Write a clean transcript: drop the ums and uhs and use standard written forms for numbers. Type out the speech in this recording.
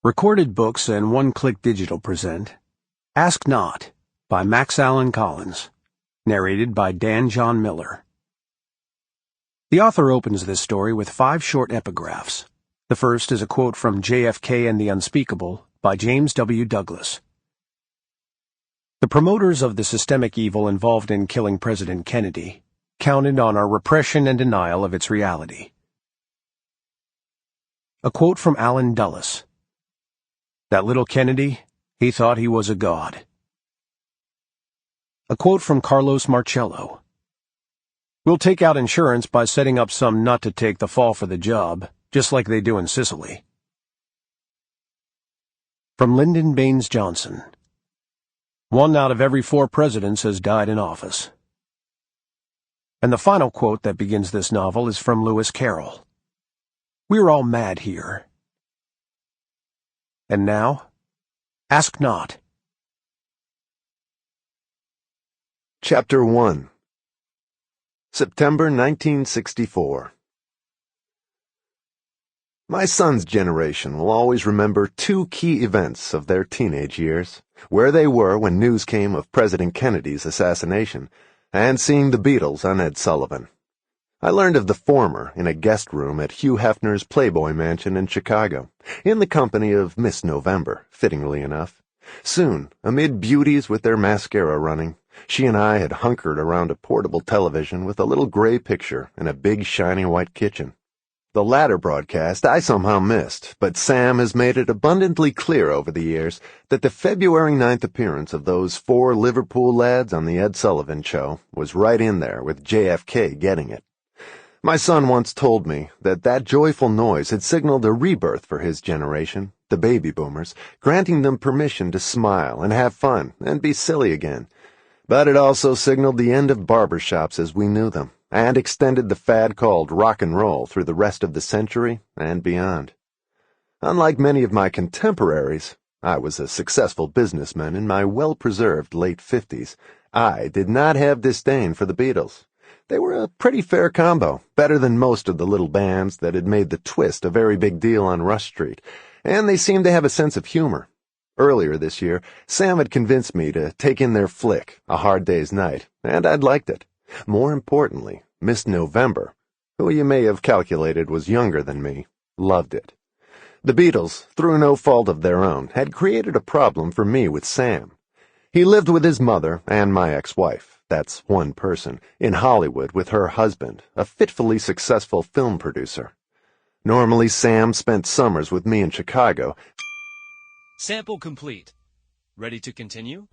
Recorded Books and One-Click Digital present Ask Not by Max Allan Collins, narrated by Dan John Miller. The author opens this story with 5 short epigraphs. The first is a quote from JFK and the Unspeakable by James W. Douglas. The promoters of the systemic evil involved in killing President Kennedy counted on our repression and denial of its reality. A quote from Allen Dulles. That little Kennedy, he thought he was a god. A quote from Carlos Marcello. We'll take out insurance by setting up some nut to take the fall for the job, just like they do in Sicily. From Lyndon Baines Johnson. 1 out of every 4 presidents has died in office. And the final quote that begins this novel is from Lewis Carroll. We're all mad here. And now, Ask Not. Chapter 1. September 1964. My son's generation will always remember 2 key events of their teenage years, where they were when news came of President Kennedy's assassination, and seeing the Beatles on Ed Sullivan. I learned of the former in a guest room at Hugh Hefner's Playboy Mansion in Chicago, in the company of Miss November, fittingly enough. Soon, amid beauties with their mascara running, she and I had hunkered around a portable television with a little gray picture and a big shiny white kitchen. The latter broadcast I somehow missed, but Sam has made it abundantly clear over the years that the February 9th appearance of those 4 Liverpool lads on the Ed Sullivan Show was right in there with JFK getting it. My son once told me that joyful noise had signaled a rebirth for his generation, the baby boomers, granting them permission to smile and have fun and be silly again. But it also signaled the end of barbershops as we knew them, and extended the fad called rock and roll through the rest of the century and beyond. Unlike many of my contemporaries, I was a successful businessman in my well-preserved late 50s. I did not have disdain for the Beatles. They were a pretty fair combo, better than most of the little bands that had made the twist a very big deal on Rush Street, and they seemed to have a sense of humor. Earlier this year, Sam had convinced me to take in their flick, A Hard Day's Night, and I'd liked it. More importantly, Miss November, who you may have calculated was younger than me, loved it. The Beatles, through no fault of their own, had created a problem for me with Sam. He lived with his mother and my ex-wife. That's one person, in Hollywood with her husband, a fitfully successful film producer. Normally, Sam spent summers with me in Chicago. Sample complete. Ready to continue?